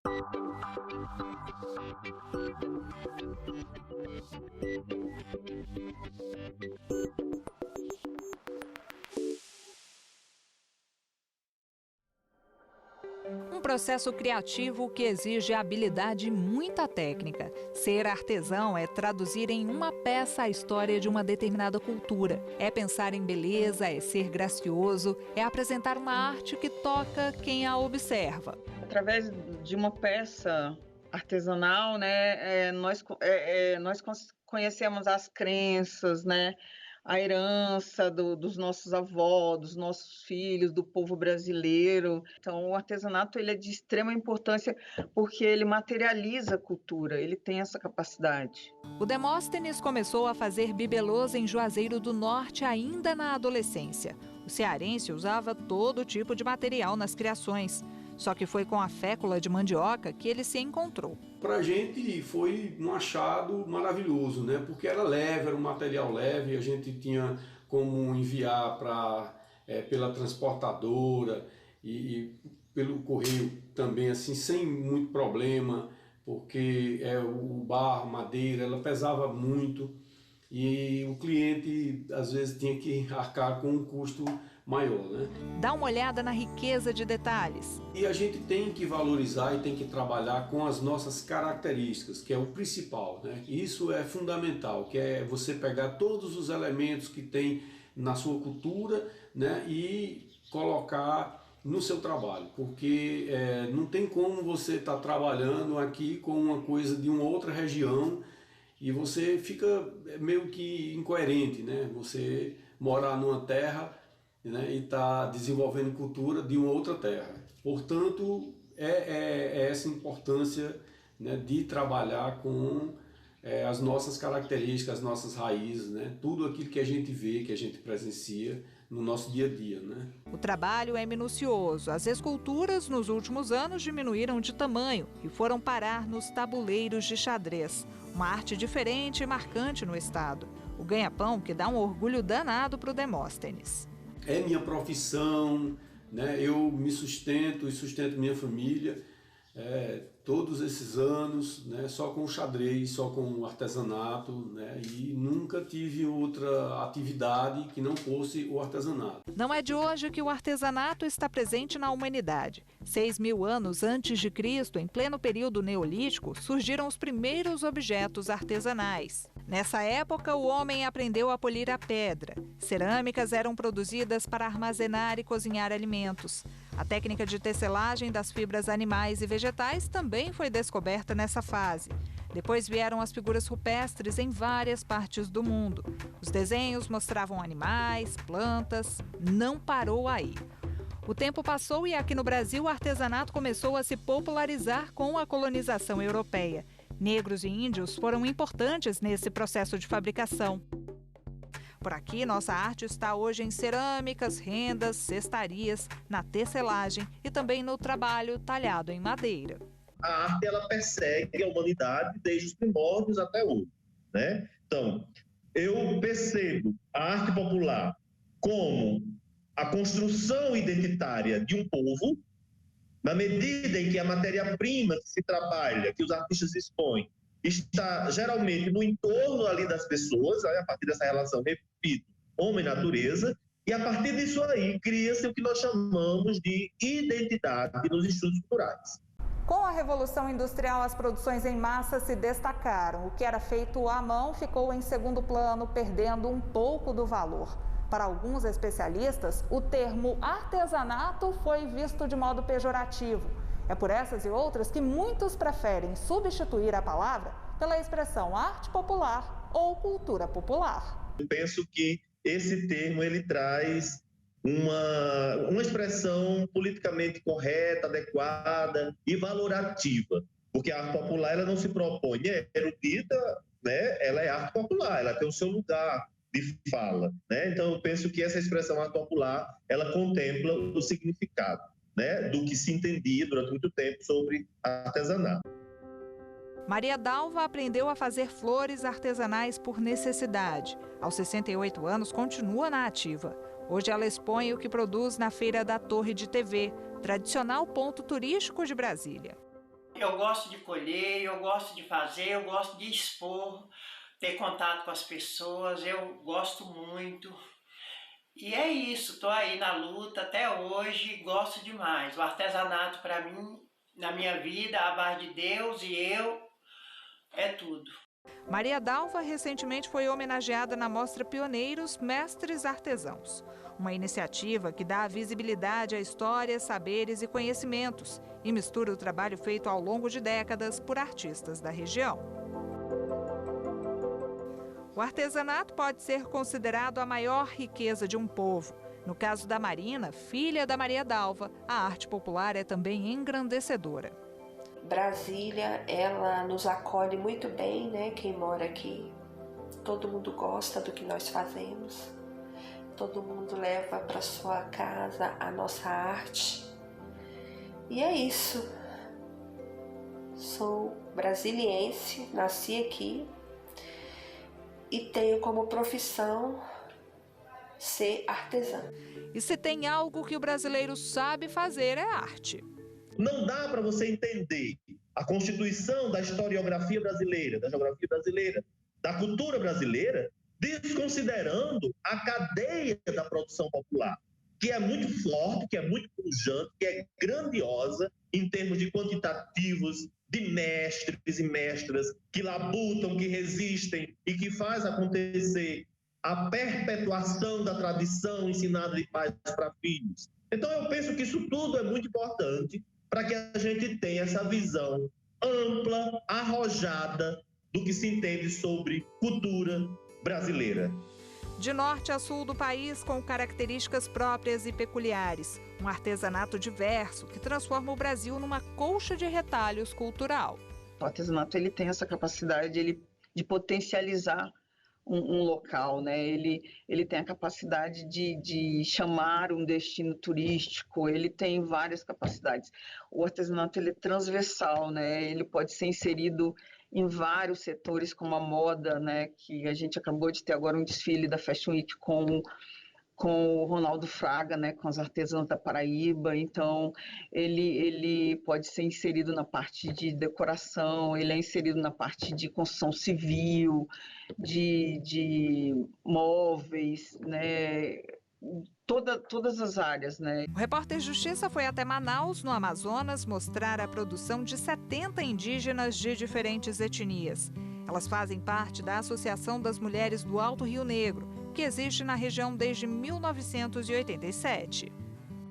Um processo criativo que exige habilidade e muita técnica. Ser artesão é traduzir em uma peça a história de uma determinada cultura. É pensar em beleza, é ser gracioso, é apresentar uma arte que toca quem a observa. Através de uma peça artesanal, né, nós conhecemos as crenças, né, a herança dos nossos avós, dos nossos filhos, do povo brasileiro. Então, o artesanato ele é de extrema importância porque ele materializa a cultura, ele tem essa capacidade. O Demóstenes começou a fazer bibelôs em Juazeiro do Norte ainda na adolescência. O cearense usava todo tipo de material nas criações. Só que foi com a fécula de mandioca que ele se encontrou. Para a gente foi um achado maravilhoso, né? Porque era leve, era um material leve, a gente tinha como enviar pela transportadora e pelo correio também, assim, sem muito problema, porque o barro, madeira, ela pesava muito e o cliente às vezes tinha que arcar com um custo maior, né? Dá uma olhada na riqueza de detalhes. E a gente tem que valorizar e tem que trabalhar com as nossas características, que é o principal, né? Isso é fundamental, que é você pegar todos os elementos que tem na sua cultura, né, e colocar no seu trabalho, porque não tem como você estar trabalhando aqui com uma coisa de uma outra região e você fica meio que incoerente, né? Você morar numa terra, né, e está desenvolvendo cultura de uma outra terra. Portanto, é essa importância, né, de trabalhar com as nossas características, as nossas raízes, né, tudo aquilo que a gente vê, que a gente presencia no nosso dia a dia, né? O trabalho é minucioso. As esculturas, nos últimos anos, diminuíram de tamanho e foram parar nos tabuleiros de xadrez. Uma arte diferente e marcante no estado. O ganha-pão que dá um orgulho danado para o Demóstenes. É minha profissão, né? Eu me sustento e sustento minha família todos esses anos, né? Só com o xadrez, só com o artesanato, né? E nunca tive outra atividade que não fosse o artesanato. Não é de hoje que o artesanato está presente na humanidade. 6.000 anos antes de Cristo, em pleno período neolítico, surgiram os primeiros objetos artesanais. Nessa época, o homem aprendeu a polir a pedra. Cerâmicas eram produzidas para armazenar e cozinhar alimentos. A técnica de tecelagem das fibras animais e vegetais também foi descoberta nessa fase. Depois vieram as figuras rupestres em várias partes do mundo. Os desenhos mostravam animais, plantas. Não parou aí. O tempo passou e aqui no Brasil o artesanato começou a se popularizar com a colonização europeia. Negros e índios foram importantes nesse processo de fabricação. Por aqui, nossa arte está hoje em cerâmicas, rendas, cestarias, na tecelagem e também no trabalho talhado em madeira. A arte ela persegue a humanidade desde os primórdios até hoje, né? Então, eu percebo a arte popular como a construção identitária de um povo, na medida em que a matéria-prima que se trabalha, que os artistas expõem, está geralmente no entorno ali das pessoas, a partir dessa relação, repito, homem-natureza, e a partir disso aí cria-se o que nós chamamos de identidade nos estudos culturais. Com a Revolução Industrial, as produções em massa se destacaram. O que era feito à mão ficou em segundo plano, perdendo um pouco do valor. Para alguns especialistas, o termo artesanato foi visto de modo pejorativo. É por essas e outras que muitos preferem substituir a palavra pela expressão arte popular ou cultura popular. Eu penso que esse termo ele traz uma expressão politicamente correta, adequada e valorativa, porque a arte popular ela não se propõe erudita, né? Ela é arte popular, ela tem o seu lugar de fala, né? Então eu penso que essa expressão arte popular ela contempla o significado, né, do que se entendia durante muito tempo sobre artesanato. Maria Dalva aprendeu a fazer flores artesanais por necessidade. Aos 68 anos, continua na ativa. Hoje ela expõe o que produz na Feira da Torre de TV, tradicional ponto turístico de Brasília. Eu gosto de colher, eu gosto de fazer, eu gosto de expor, ter contato com as pessoas, eu gosto muito. E é isso, estou aí na luta até hoje, gosto demais. O artesanato para mim, na minha vida, a base de Deus e eu, é tudo. Maria Dalva recentemente foi homenageada na mostra Pioneiros Mestres Artesãos, uma iniciativa que dá visibilidade a histórias, saberes e conhecimentos e mistura o trabalho feito ao longo de décadas por artistas da região. O artesanato pode ser considerado a maior riqueza de um povo. No caso da Marina, filha da Maria Dalva, a arte popular é também engrandecedora. Brasília, ela nos acolhe muito bem, né? Quem mora aqui, todo mundo gosta do que nós fazemos, todo mundo leva para sua casa a nossa arte. E é isso. Sou brasiliense, nasci aqui e tenho como profissão ser artesã. E se tem algo que o brasileiro sabe fazer é arte. Não dá para você entender a constituição da historiografia brasileira, da geografia brasileira, da cultura brasileira, desconsiderando a cadeia da produção popular, que é muito forte, que é muito pujante, que é grandiosa em termos de quantitativos, de mestres e mestras que labutam, que resistem e que faz acontecer a perpetuação da tradição ensinada de pais para filhos. Então eu penso que isso tudo é muito importante para que a gente tenha essa visão ampla, arrojada do que se entende sobre cultura brasileira. De norte a sul do país, com características próprias e peculiares. Um artesanato diverso que transforma o Brasil numa colcha de retalhos cultural. O artesanato ele tem essa capacidade de potencializar um local, né? Ele tem a capacidade de chamar um destino turístico, ele tem várias capacidades. O artesanato ele é transversal, né? Ele pode ser inserido em vários setores, como a moda, né? Que a gente acabou de ter agora um desfile da Fashion Week com o Ronaldo Fraga, né, com as artesãs da Paraíba. Então ele pode ser inserido na parte de decoração, ele é inserido na parte de construção civil, de móveis, né, todas as áreas, né. O Repórter Justiça foi até Manaus, no Amazonas, mostrar a produção de 70 indígenas de diferentes etnias. Elas fazem parte da Associação das Mulheres do Alto Rio Negro, que existe na região desde 1987.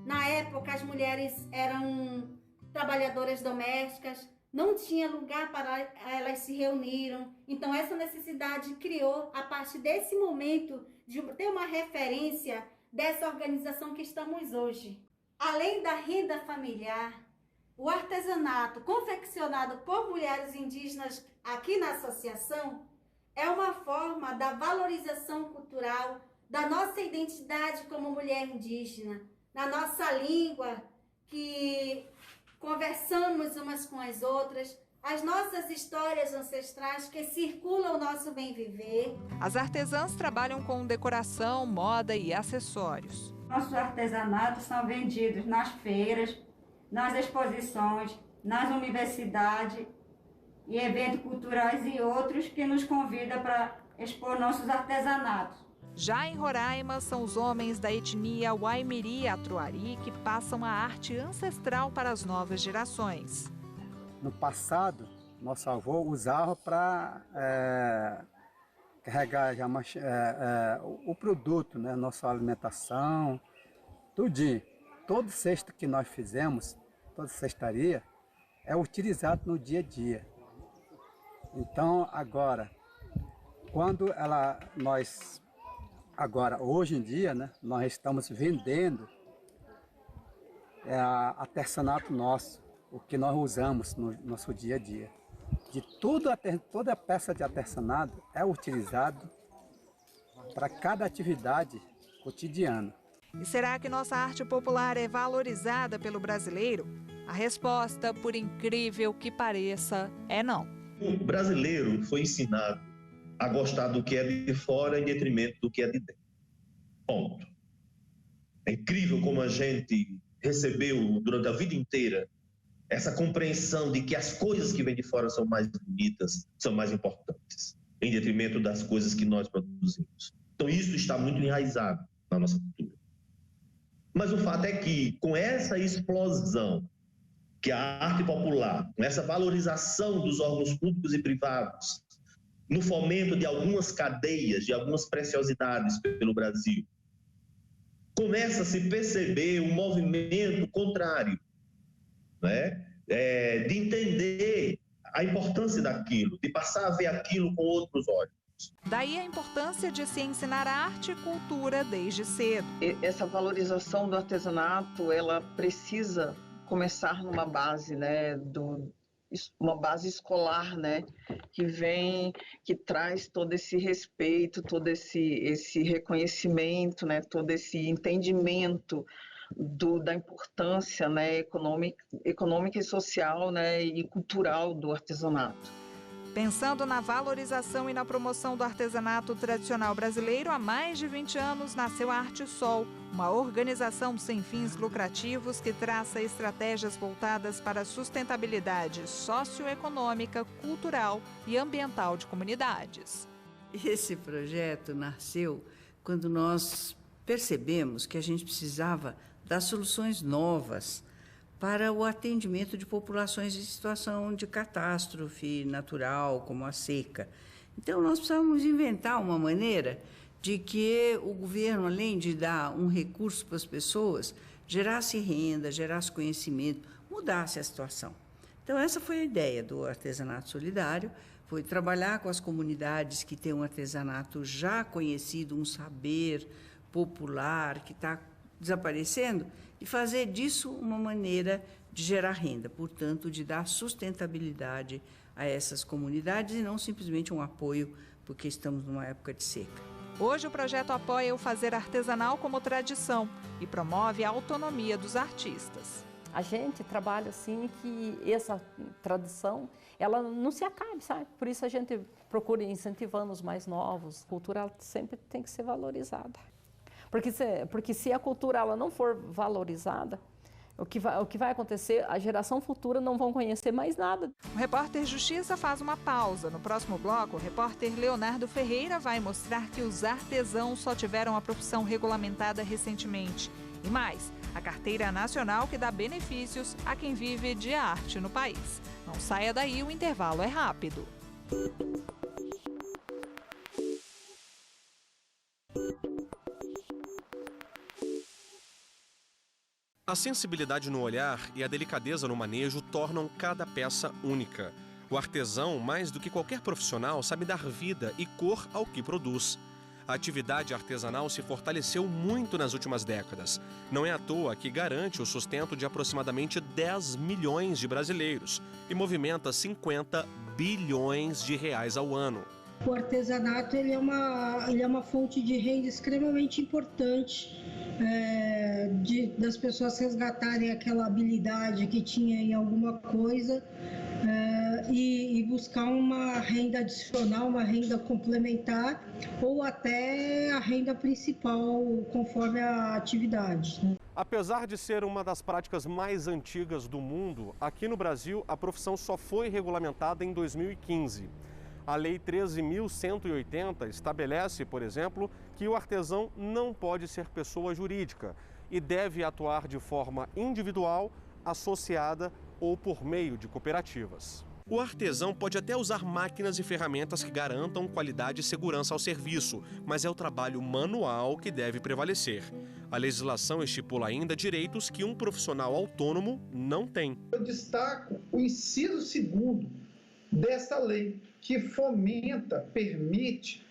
Na época, as mulheres eram trabalhadoras domésticas, não tinha lugar para elas se reunirem. Então, essa necessidade criou, a partir desse momento, de ter uma referência dessa organização que estamos hoje. Além da renda familiar, o artesanato confeccionado por mulheres indígenas aqui na associação é uma forma da valorização cultural da nossa identidade como mulher indígena, na nossa língua, que conversamos umas com as outras, as nossas histórias ancestrais que circulam o nosso bem-viver. As artesãs trabalham com decoração, moda e acessórios. Nossos artesanatos são vendidos nas feiras, nas exposições, nas universidades e eventos culturais e outros que nos convidam para expor nossos artesanatos. Já em Roraima, são os homens da etnia Waimiri-Atruari que passam a arte ancestral para as novas gerações. No passado, nosso avô usava para carregar o produto, né? Nossa alimentação, tudinho. Todo cesto que nós fizemos, toda cestaria, é utilizado no dia a dia. Então, agora, hoje em dia, né, nós estamos vendendo artesanato nosso, o que nós usamos no nosso dia a dia. Toda peça de artesanato é utilizado para cada atividade cotidiana. E será que nossa arte popular é valorizada pelo brasileiro? A resposta, por incrível que pareça, é não. O brasileiro foi ensinado a gostar do que é de fora em detrimento do que é de dentro. Ponto. É incrível como a gente recebeu durante a vida inteira essa compreensão de que as coisas que vêm de fora são mais bonitas, são mais importantes, em detrimento das coisas que nós produzimos. Então, isso está muito enraizado na nossa cultura. Mas o fato é que, com essa explosão que a arte popular, com essa valorização dos órgãos públicos e privados, no fomento de algumas cadeias, de algumas preciosidades pelo Brasil, começa a se perceber um movimento contrário, né? De entender a importância daquilo, de passar a ver aquilo com outros olhos. Daí a importância de se ensinar arte e cultura desde cedo. Essa valorização do artesanato, ela precisa começar numa base, né, uma base escolar, né, que traz todo esse respeito, todo esse reconhecimento, né, todo esse entendimento da importância, né, econômica e social, né, e cultural do artesanato. Pensando na valorização e na promoção do artesanato tradicional brasileiro, há mais de 20 anos nasceu a Arte Sol, uma organização sem fins lucrativos que traça estratégias voltadas para a sustentabilidade socioeconômica, cultural e ambiental de comunidades. Esse projeto nasceu quando nós percebemos que a gente precisava dar soluções novas para o atendimento de populações em situação de catástrofe natural, como a seca. Então, nós precisamos inventar uma maneira de que o governo, além de dar um recurso para as pessoas, gerasse renda, gerasse conhecimento, mudasse a situação. Então, essa foi a ideia do Artesanato Solidário, foi trabalhar com as comunidades que têm um artesanato já conhecido, um saber popular que está desaparecendo, e fazer disso uma maneira de gerar renda, portanto, de dar sustentabilidade a essas comunidades e não simplesmente um apoio porque estamos numa época de seca. Hoje o projeto apoia o fazer artesanal como tradição e promove a autonomia dos artistas. A gente trabalha assim que essa tradição, ela não se acabe, sabe? Por isso a gente procura incentivando os mais novos. A cultura sempre tem que ser valorizada. Porque se a cultura ela não for valorizada, o que vai acontecer, a geração futura não vão conhecer mais nada. O repórter Justiça faz uma pausa. No próximo bloco, o repórter Leonardo Ferreira vai mostrar que os artesãos só tiveram a profissão regulamentada recentemente. E mais, a Carteira Nacional que dá benefícios a quem vive de arte no país. Não saia daí, o intervalo é rápido. A sensibilidade no olhar e a delicadeza no manejo tornam cada peça única. O artesão, mais do que qualquer profissional, sabe dar vida e cor ao que produz. A atividade artesanal se fortaleceu muito nas últimas décadas. Não é à toa que garante o sustento de aproximadamente 10 milhões de brasileiros e movimenta 50 bilhões de reais ao ano. O artesanato ele é uma fonte de renda extremamente importante, das pessoas resgatarem aquela habilidade que tinha em alguma coisa e buscar uma renda adicional, uma renda complementar ou até a renda principal conforme a atividade. Apesar de ser uma das práticas mais antigas do mundo, aqui no Brasil a profissão só foi regulamentada em 2015. A Lei 13.180 estabelece, por exemplo, que o artesão não pode ser pessoa jurídica e deve atuar de forma individual, associada ou por meio de cooperativas. O artesão pode até usar máquinas e ferramentas que garantam qualidade e segurança ao serviço, mas é o trabalho manual que deve prevalecer. A legislação estipula ainda direitos que um profissional autônomo não tem. Eu destaco o inciso 2º dessa lei, que fomenta, permite,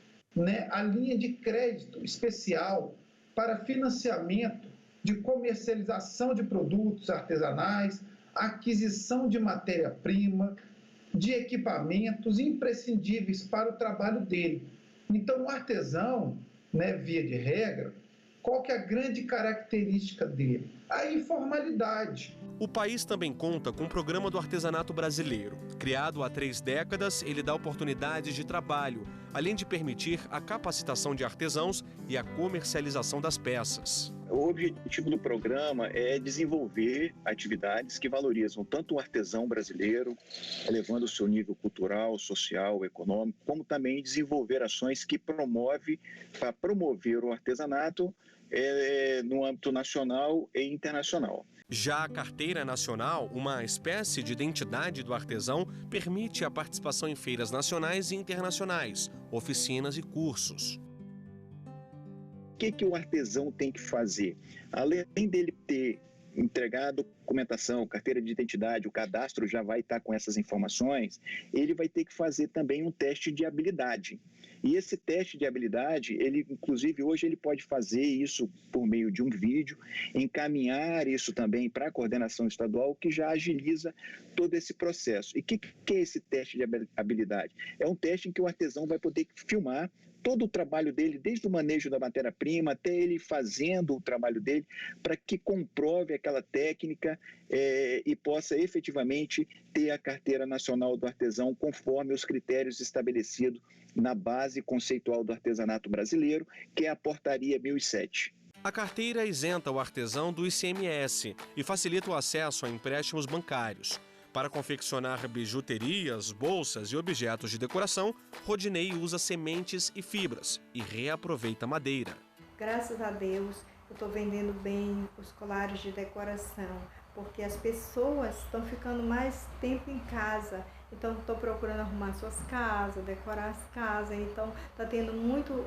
a linha de crédito especial para financiamento de comercialização de produtos artesanais, aquisição de matéria-prima, de equipamentos imprescindíveis para o trabalho dele. Então, o artesão, via de regra, qual que é a grande característica dele? A informalidade. O país também conta com o Programa do Artesanato Brasileiro. Criado há 3 décadas, ele dá oportunidades de trabalho, além de permitir a capacitação de artesãos e a comercialização das peças. O objetivo do programa é desenvolver atividades que valorizam tanto o artesão brasileiro, elevando o seu nível cultural, social, econômico, como também desenvolver ações que para promover o artesanato no âmbito nacional e internacional. Já a Carteira Nacional, uma espécie de identidade do artesão, permite a participação em feiras nacionais e internacionais, oficinas e cursos. O que o artesão tem que fazer? Além dele ter entregado documentação, carteira de identidade, o cadastro já vai estar com essas informações, ele vai ter que fazer também um teste de habilidade. E esse teste de habilidade, inclusive hoje ele pode fazer isso por meio de um vídeo, encaminhar isso também para a coordenação estadual, que já agiliza todo esse processo. E o que é esse teste de habilidade? É um teste em que o artesão vai poder filmar todo o trabalho dele, desde o manejo da matéria-prima até ele fazendo o trabalho dele, para que comprove aquela técnica e possa efetivamente ter a Carteira Nacional do Artesão conforme os critérios estabelecidos na base conceitual do artesanato brasileiro, que é a Portaria 1007. A carteira isenta o artesão do ICMS e facilita o acesso a empréstimos bancários. Para confeccionar bijuterias, bolsas e objetos de decoração, Rodinei usa sementes e fibras e reaproveita madeira. Graças a Deus, eu estou vendendo bem os colares de decoração, porque as pessoas estão ficando mais tempo em casa, então estou procurando arrumar suas casas, decorar as casas, então está tendo muito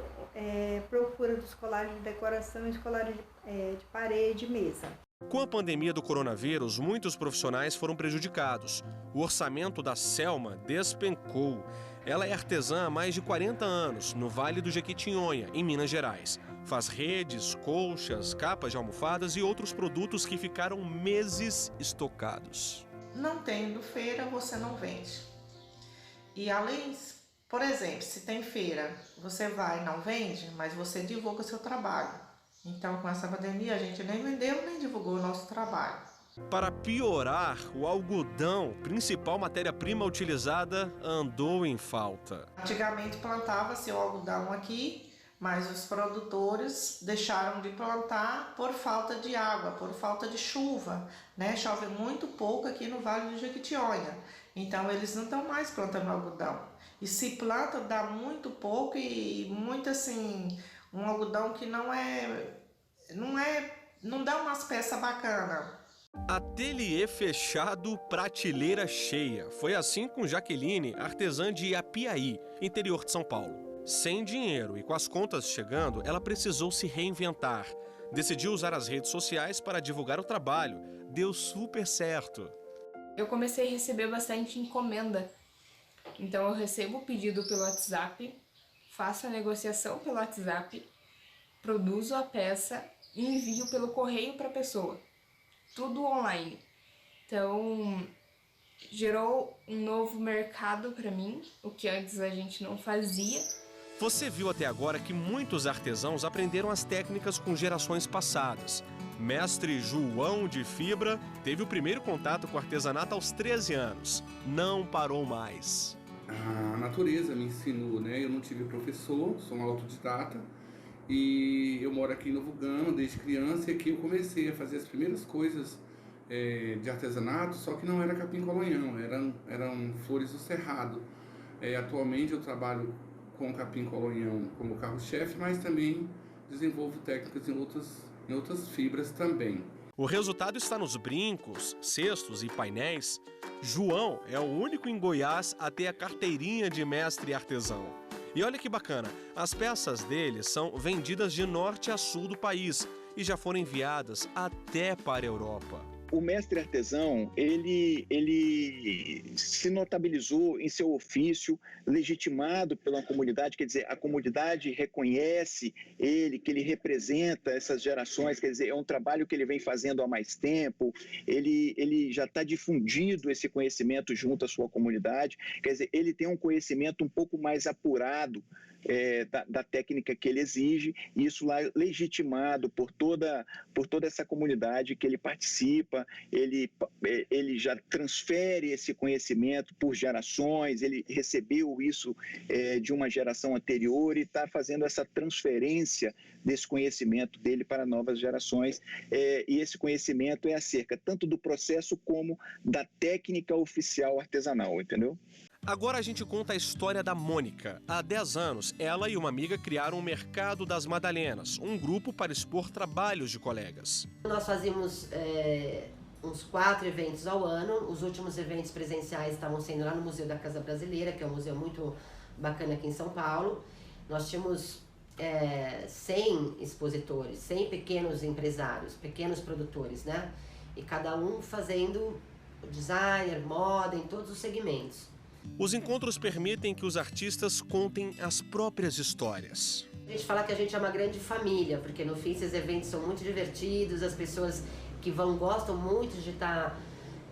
procura dos colares de decoração e dos colares de parede e mesa. Com a pandemia do coronavírus, muitos profissionais foram prejudicados. O orçamento da Selma despencou. Ela é artesã há mais de 40 anos, no Vale do Jequitinhonha, em Minas Gerais. Faz redes, colchas, capas de almofadas e outros produtos que ficaram meses estocados. Não tendo feira, você não vende. E além, por exemplo, se tem feira, você vai e não vende, mas você divulga o seu trabalho. Então, com essa pandemia, a gente nem vendeu, nem divulgou o nosso trabalho. Para piorar, o algodão, principal matéria-prima utilizada, andou em falta. Antigamente plantava-se o algodão aqui, mas os produtores deixaram de plantar por falta de água, por falta de chuva, né? Chove muito pouco aqui no Vale do Jequitinhonha, então eles não estão mais plantando algodão. E se planta, dá muito pouco e muito assim... Um algodão que não dá umas peças bacanas. Ateliê fechado, prateleira cheia. Foi assim com Jaqueline, artesã de Apiaí, interior de São Paulo. Sem dinheiro e com as contas chegando, ela precisou se reinventar. Decidiu usar as redes sociais para divulgar o trabalho. Deu super certo. Eu comecei a receber bastante encomenda. Então eu recebo o pedido pelo WhatsApp, faço a negociação pelo WhatsApp, produzo a peça e envio pelo correio para a pessoa. Tudo online. Então, gerou um novo mercado para mim, o que antes a gente não fazia. Você viu até agora que muitos artesãos aprenderam as técnicas com gerações passadas. Mestre João de Fibra teve o primeiro contato com o artesanato aos 13 anos. Não parou mais. A natureza me ensinou, né? Eu não tive professor, sou um autodidata e eu moro aqui em Novo Gama desde criança e aqui eu comecei a fazer as primeiras coisas de artesanato, só que não era capim-colonhão, eram flores do cerrado. Atualmente eu trabalho com capim-colonhão como carro-chefe, mas também desenvolvo técnicas em outras fibras também. O resultado está nos brincos, cestos e painéis. João é o único em Goiás a ter a carteirinha de mestre artesão. E olha que bacana, as peças dele são vendidas de norte a sul do país e já foram enviadas até para a Europa. O mestre artesão, ele se notabilizou em seu ofício, legitimado pela comunidade, quer dizer, a comunidade reconhece ele, que ele representa essas gerações, quer dizer, é um trabalho que ele vem fazendo há mais tempo, ele já está difundido esse conhecimento junto à sua comunidade, quer dizer, ele tem um conhecimento um pouco mais apurado da técnica que ele exige, e isso lá legitimado por toda essa comunidade que ele participa, ele já transfere esse conhecimento por gerações, ele recebeu isso de uma geração anterior e está fazendo essa transferência desse conhecimento dele para novas gerações, e esse conhecimento é acerca tanto do processo como da técnica oficial artesanal, entendeu? Agora a gente conta a história da Mônica. Há 10 anos, ela e uma amiga criaram o Mercado das Madalenas, um grupo para expor trabalhos de colegas. Nós fazíamos uns 4 eventos ao ano. Os últimos eventos presenciais estavam sendo lá no Museu da Casa Brasileira, que é um museu muito bacana aqui em São Paulo. Nós tínhamos 100 expositores, 100 pequenos empresários, pequenos produtores, né? E cada um fazendo designer, moda, em todos os segmentos. Os encontros permitem que os artistas contem as próprias histórias. A gente fala que a gente é uma grande família, porque no fim esses eventos são muito divertidos, as pessoas que vão gostam muito de estar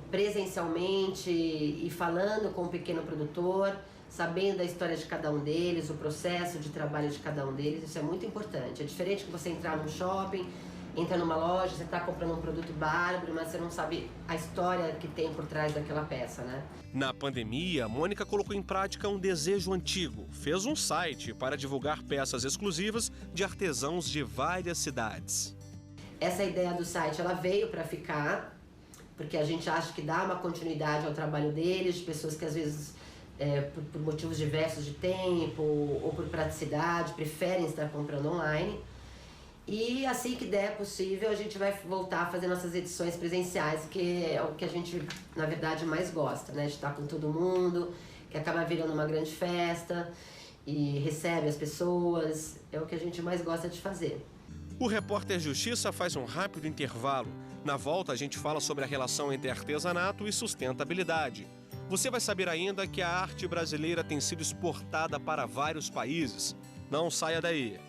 presencialmente e falando com o pequeno produtor, sabendo da história de cada um deles, o processo de trabalho de cada um deles, isso é muito importante. É diferente que você entrar num shopping, entra numa loja, você está comprando um produto bárbaro, mas você não sabe a história que tem por trás daquela peça, né? Na pandemia, Mônica colocou em prática um desejo antigo. Fez um site para divulgar peças exclusivas de artesãos de várias cidades. Essa ideia do site, ela veio para ficar, porque a gente acha que dá uma continuidade ao trabalho deles, de pessoas que às vezes, por motivos diversos de tempo ou por praticidade, preferem estar comprando online. E assim que der possível, a gente vai voltar a fazer nossas edições presenciais, que é o que a gente, na verdade, mais gosta, né? De estar com todo mundo, que acaba virando uma grande festa e recebe as pessoas, é o que a gente mais gosta de fazer. O Repórter Justiça faz um rápido intervalo. Na volta, a gente fala sobre a relação entre artesanato e sustentabilidade. Você vai saber ainda que a arte brasileira tem sido exportada para vários países. Não saia daí.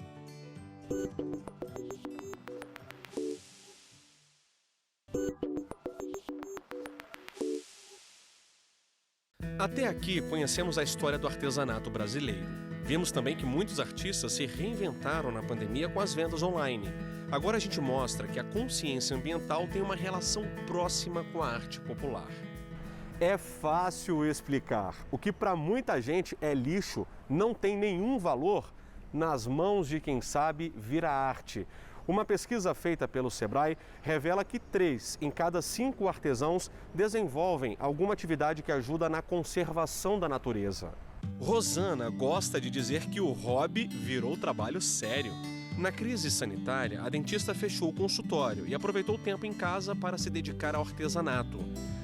Até aqui conhecemos a história do artesanato brasileiro. Vimos também que muitos artistas se reinventaram na pandemia com as vendas online. Agora a gente mostra que a consciência ambiental tem uma relação próxima com a arte popular. É fácil explicar. O que para muita gente é lixo, não tem nenhum valor, nas mãos de quem sabe vira arte. Uma pesquisa feita pelo Sebrae revela que 3 em cada 5 artesãos desenvolvem alguma atividade que ajuda na conservação da natureza. Rosana gosta de dizer que o hobby virou trabalho sério. Na crise sanitária, a dentista fechou o consultório e aproveitou o tempo em casa para se dedicar ao artesanato.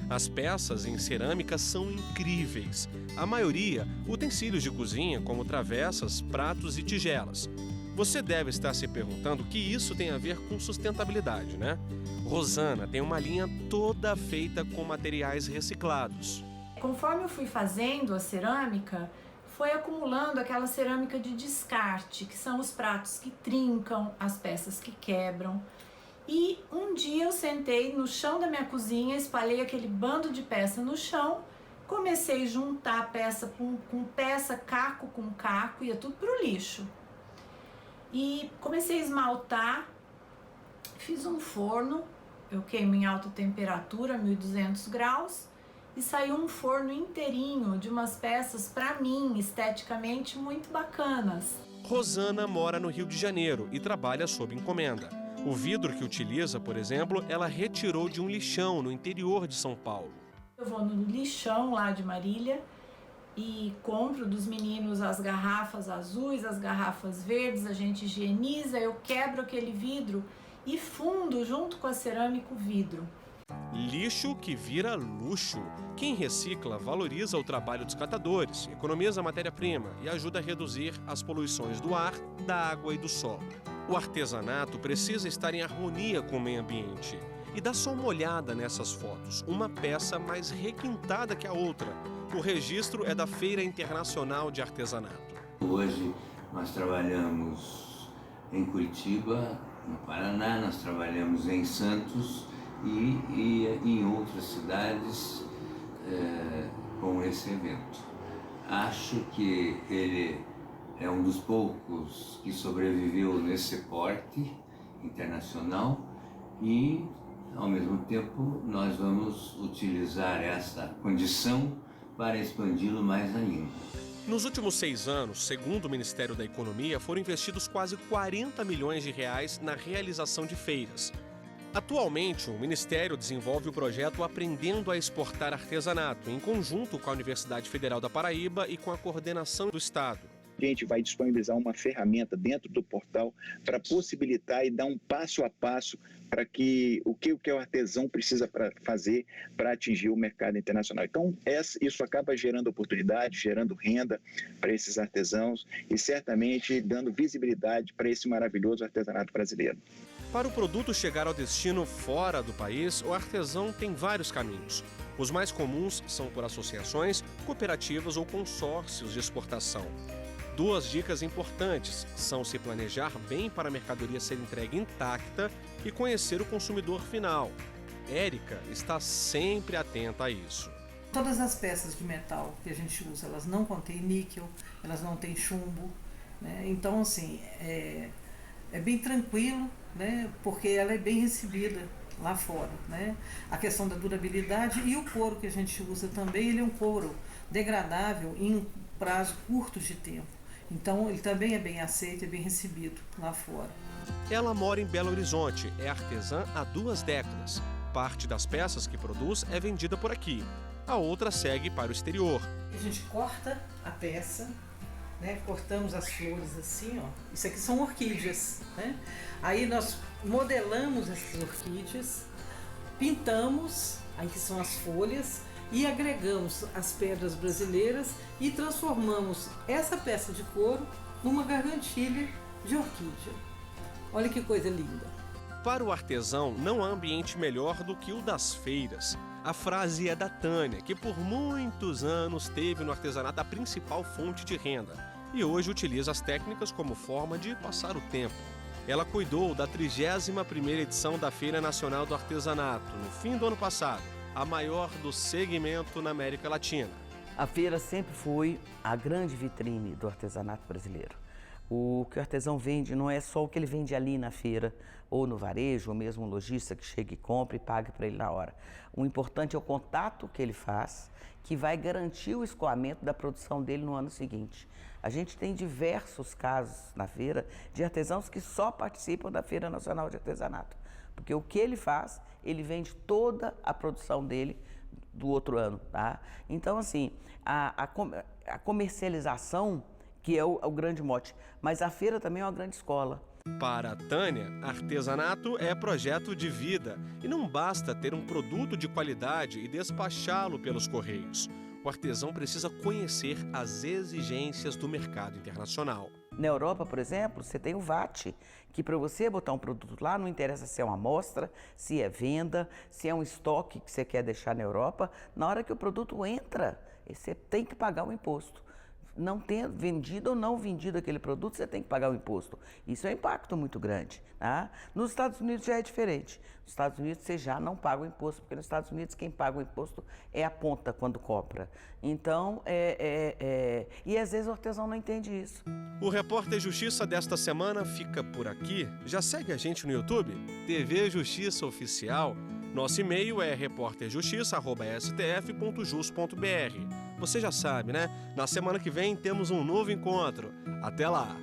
As peças em cerâmica são incríveis. A maioria, utensílios de cozinha, como travessas, pratos e tigelas. Você deve estar se perguntando o que isso tem a ver com sustentabilidade, né? Rosana tem uma linha toda feita com materiais reciclados. Conforme eu fui fazendo a cerâmica, foi acumulando aquela cerâmica de descarte, que são os pratos que trincam, as peças que quebram. E um dia eu sentei no chão da minha cozinha, espalhei aquele bando de peça no chão, comecei a juntar peça com peça, caco com caco, ia tudo pro lixo. E comecei a esmaltar, fiz um forno, eu queimo em alta temperatura, 1200 graus, e saiu um forno inteirinho de umas peças, para mim, esteticamente muito bacanas. Rosana mora no Rio de Janeiro e trabalha sob encomenda. O vidro que utiliza, por exemplo, ela retirou de um lixão no interior de São Paulo. Eu vou no lixão lá de Marília e compro dos meninos as garrafas azuis, as garrafas verdes, a gente higieniza, eu quebro aquele vidro e fundo junto com a cerâmica o vidro. Lixo que vira luxo. Quem recicla valoriza o trabalho dos catadores, economiza matéria-prima e ajuda a reduzir as poluições do ar, da água e do solo. O artesanato precisa estar em harmonia com o meio ambiente. E dá só uma olhada nessas fotos, uma peça mais requintada que a outra. O registro é da Feira Internacional de Artesanato. Hoje nós trabalhamos em Curitiba, no Paraná, nós trabalhamos em Santos e em outras cidades com esse evento. Acho que ele é um dos poucos que sobreviveu nesse porte internacional e, ao mesmo tempo, nós vamos utilizar essa condição para expandi-lo mais ainda. Nos últimos 6 anos, segundo o Ministério da Economia, foram investidos quase 40 milhões de reais na realização de feiras. Atualmente, o Ministério desenvolve o projeto Aprendendo a Exportar Artesanato, em conjunto com a Universidade Federal da Paraíba e com a coordenação do Estado. A gente vai disponibilizar uma ferramenta dentro do portal para possibilitar e dar um passo a passo para que o artesão precisa fazer para atingir o mercado internacional. Então, isso acaba gerando oportunidade, gerando renda para esses artesãos e certamente dando visibilidade para esse maravilhoso artesanato brasileiro. Para o produto chegar ao destino fora do país, o artesão tem vários caminhos. Os mais comuns são por associações, cooperativas ou consórcios de exportação. 2 dicas importantes são se planejar bem para a mercadoria ser entregue intacta e conhecer o consumidor final. Érica está sempre atenta a isso. Todas as peças de metal que a gente usa, elas não contêm níquel, elas não têm chumbo, né? Então, assim, é bem tranquilo, né? Porque ela é bem recebida lá fora, né? A questão da durabilidade e o couro que a gente usa também, ele é um couro degradável em prazo curto de tempo. Então, ele também é bem aceito e bem recebido lá fora. Ela mora em Belo Horizonte, é artesã há 2 décadas. Parte das peças que produz é vendida por aqui. A outra segue para o exterior. A gente corta a peça, né? Cortamos as flores assim, ó. Isso aqui são orquídeas, né? Aí nós modelamos essas orquídeas, pintamos, aí que são as folhas, e agregamos as pedras brasileiras e transformamos essa peça de couro numa gargantilha de orquídea. Olha que coisa linda! Para o artesão, não há ambiente melhor do que o das feiras. A frase é da Tânia, que por muitos anos teve no artesanato a principal fonte de renda e hoje utiliza as técnicas como forma de passar o tempo. Ela cuidou da 31ª edição da Feira Nacional do Artesanato, no fim do ano passado, a maior do segmento na América Latina. A feira sempre foi a grande vitrine do artesanato brasileiro. O que o artesão vende não é só o que ele vende ali na feira, ou no varejo, ou mesmo um lojista que chega e compra e paga para ele na hora. O importante é o contato que ele faz, que vai garantir o escoamento da produção dele no ano seguinte. A gente tem diversos casos na feira de artesãos que só participam da Feira Nacional de Artesanato. Porque o que ele faz, ele vende toda a produção dele do outro ano, tá? Então, assim, a comercialização, que é o grande mote, mas a feira também é uma grande escola. Para a Tânia, artesanato é projeto de vida e não basta ter um produto de qualidade e despachá-lo pelos correios. O artesão precisa conhecer as exigências do mercado internacional. Na Europa, por exemplo, você tem o VAT, que para você botar um produto lá, não interessa se é uma amostra, se é venda, se é um estoque que você quer deixar na Europa, na hora que o produto entra, você tem que pagar o imposto. Não ter vendido ou não vendido aquele produto, você tem que pagar o imposto. Isso é um impacto muito grande, tá? Nos Estados Unidos já é diferente. Nos Estados Unidos você já não paga o imposto, porque nos Estados Unidos quem paga o imposto é a ponta quando compra. Então, e às vezes o artesão não entende isso. O Repórter Justiça desta semana fica por aqui. Já segue a gente no YouTube? TV Justiça Oficial. Nosso e-mail é reporterjustiça@stf.jus.br. Você já sabe, né? Na semana que vem temos um novo encontro. Até lá!